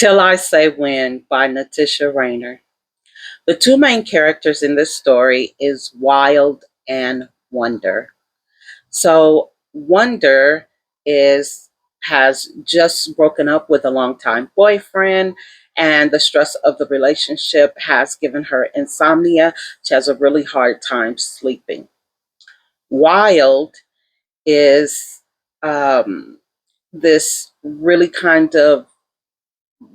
Till I Say When by Natisha Raynor. The two main characters in this story is Wild and Wonder. So Wonder is has just broken up with a longtime boyfriend, and the stress of the relationship has given her insomnia. She has a really hard time sleeping. Wild is this really kind of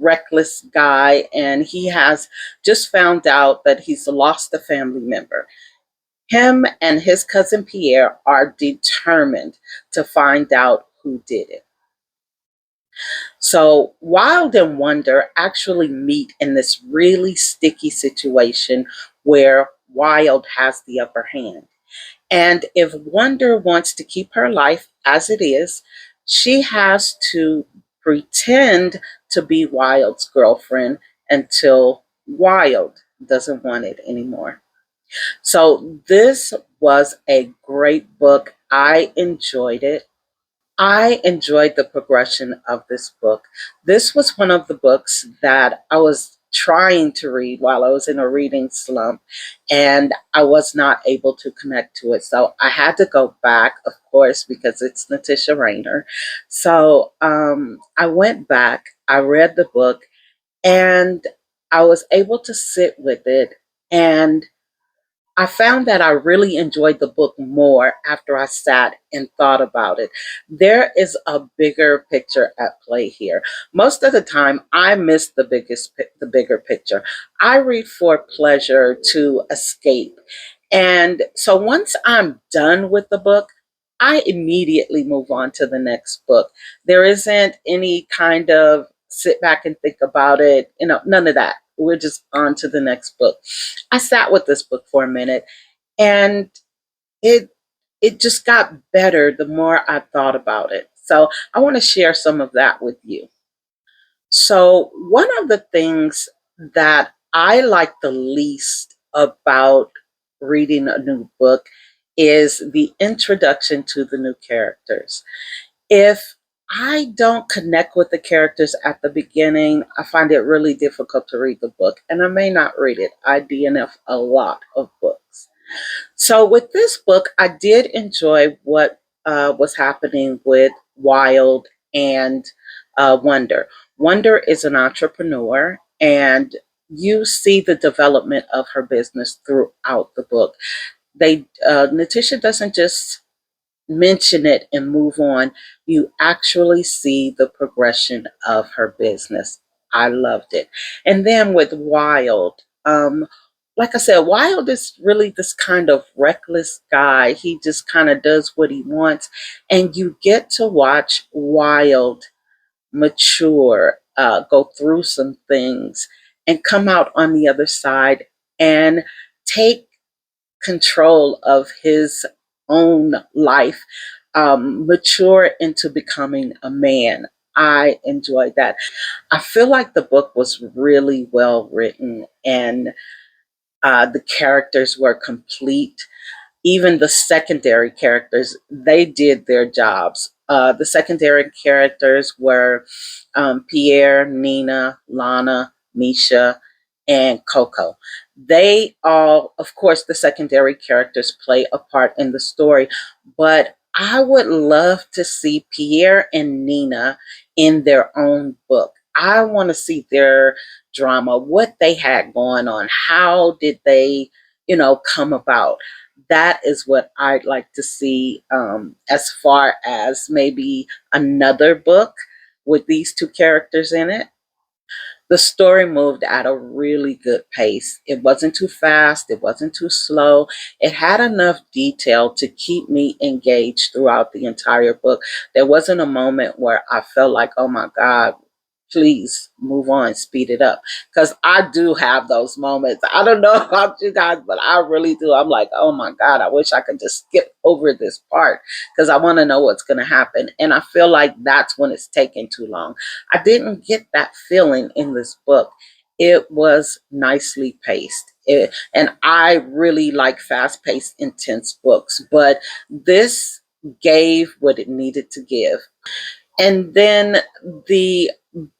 reckless guy, and he has just found out that he's lost a family member. Him and his cousin Pierre are determined to find out who did it. So Wild and Wonder actually meet in this really sticky situation where Wild has the upper hand. And if Wonder wants to keep her life as it is, she has to pretend to be Wild's girlfriend until Wild doesn't want it anymore. So this was a great book. I enjoyed it. I enjoyed the progression of this book. This was one of the books that I was trying to read while I was in a reading slump, and I was not able to connect to it. So I had to go back, of course, because it's Natisha Raynor. So I went back, I read the book, and I was able to sit with it. And I found that I really enjoyed the book more after I sat and thought about it. There is a bigger picture at play here. Most of the time, I miss the bigger picture. I read for pleasure to escape. And so once I'm done with the book, I immediately move on to the next book. There isn't any kind of sit back and think about it, none of that. We're just on to the next book. I sat with this book for a minute, and it it just got better the more I thought about it. So I want to share some of that with you. So one of the things that I like the least about reading a new book is the introduction to the new characters. If I don't connect with the characters at the beginning, I find it really difficult to read the book, and I may not read it. I DNF a lot of books. So with this book, I did enjoy what was happening with Wild and Wonder. Wonder is an entrepreneur, and you see the development of her business throughout the book. Natisha doesn't just mention it and move on. You actually see the progression of her business. I loved it. And then with Wild, like I said, Wild is really this kind of reckless guy. He just kind of does what he wants. And you get to watch Wild mature, go through some things, and come out on the other side and take control of his own life, mature into becoming a man. I enjoyed that. I feel like the book was really well written, and the characters were complete. Even the secondary characters, they did their jobs. The secondary characters were Pierre, Nina, Lana, Misha, and Coco. They all, of course, the secondary characters play a part in the story, but I would love to see Pierre and Nina in their own book. I want to see their drama, what they had going on, how did they, come about. That is what I'd like to see, as far as maybe another book with these two characters in it. The story moved at a really good pace. It wasn't too fast, it wasn't too slow. It had enough detail to keep me engaged throughout the entire book. There wasn't a moment where I felt like, oh my God, please move on, speed it up. Because I do have those moments. I don't know about you guys, but I really do. I'm like, oh my God, I wish I could just skip over this part because I want to know what's going to happen. And I feel like that's when it's taking too long. I didn't get that feeling in this book. It was nicely paced. And I really like fast paced, intense books, but this gave what it needed to give. And then the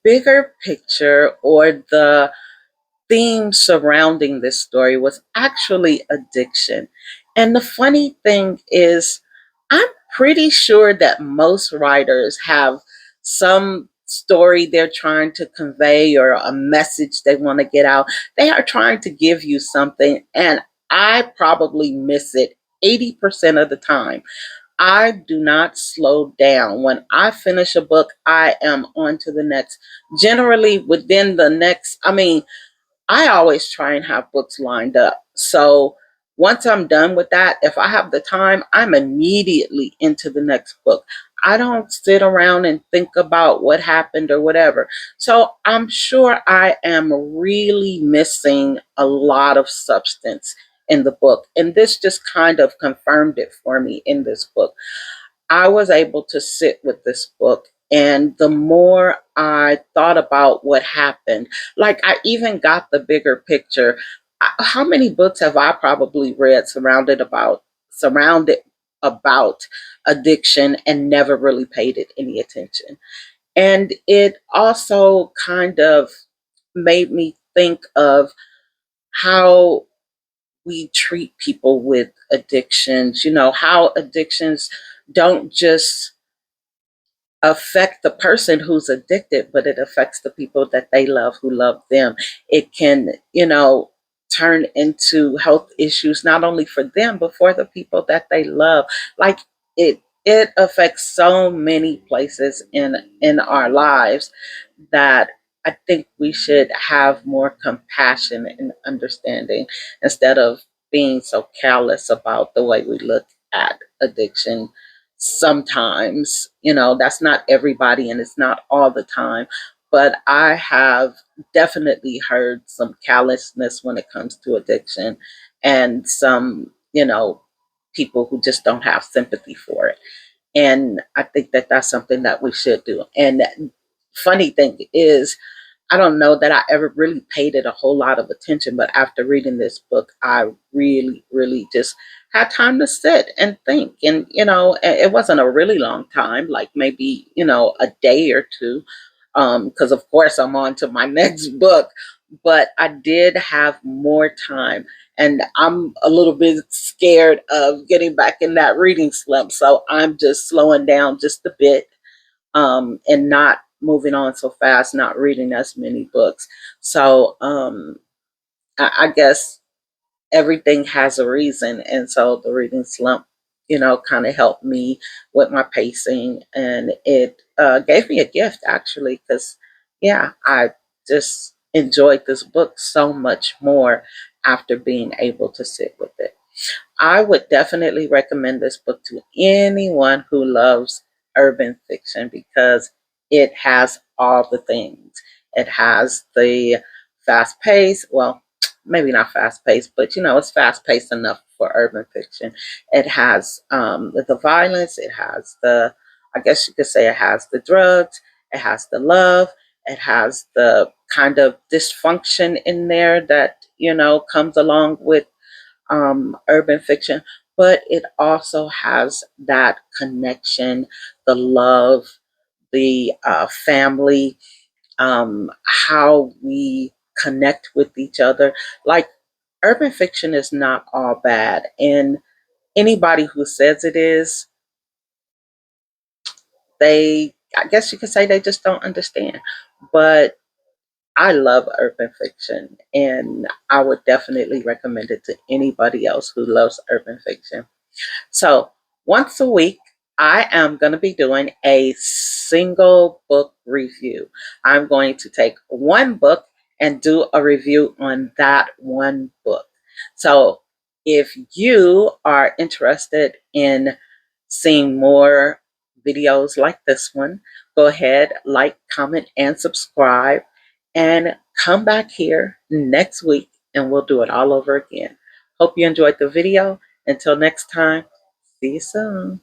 bigger picture, or the theme surrounding this story, was actually addiction. And the funny thing is, I'm pretty sure that most writers have some story they're trying to convey, or a message they want to get out. They are trying to give you something, and I probably miss it 80% of the time. I do not slow down. When I finish a book, I am on to the next. Generally, within the next, I always try and have books lined up. So once I'm done with that, if I have the time, I'm immediately into the next book. I don't sit around and think about what happened or whatever. So I'm sure I am really missing a lot of substance in the book. And this just kind of confirmed it for me in this book. I was able to sit with this book. And the more I thought about what happened, like I even got the bigger picture. How many books have I probably read surrounded about addiction and never really paid it any attention? And it also kind of made me think of how we treat people with addictions, how addictions don't just affect the person who's addicted, but it affects the people that they love who love them. It can, turn into health issues not only for them but for the people that they love. Like it affects so many places in our lives that I think we should have more compassion and understanding instead of being so callous about the way we look at addiction. Sometimes, that's not everybody and it's not all the time, but I have definitely heard some callousness when it comes to addiction, and some, people who just don't have sympathy for it. And I think that that's something that we should do. And funny thing is, I don't know that I ever really paid it a whole lot of attention, but after reading this book, I really, really just had time to sit and think. And, it wasn't a really long time, like maybe, a day or two, because of course I'm on to my next book, but I did have more time. And I'm a little bit scared of getting back in that reading slump. So I'm just slowing down just a bit, and not moving on so fast, not reading as many books. So I guess everything has a reason. And so the reading slump, kind of helped me with my pacing. And it gave me a gift, actually, because, yeah, I just enjoyed this book so much more after being able to sit with it. I would definitely recommend this book to anyone who loves urban fiction because it has all the things. It has the fast pace, well, maybe not fast paced, but it's fast paced enough for urban fiction. It has the violence, it has I guess you could say it has the drugs, it has the love, it has the kind of dysfunction in there that, comes along with urban fiction, but it also has that connection, the love, the family, how we connect with each other. Like, urban fiction is not all bad, and anybody who says it is, I guess you could say, they just don't understand. But I love urban fiction, and I would definitely recommend it to anybody else who loves urban fiction. So once a week, I am going to be doing a single book review. I'm going to take one book and do a review on that one book. So if you are interested in seeing more videos like this one, go ahead, like, comment, and subscribe, and come back here next week and we'll do it all over again. Hope you enjoyed the video. Until next time, see you soon.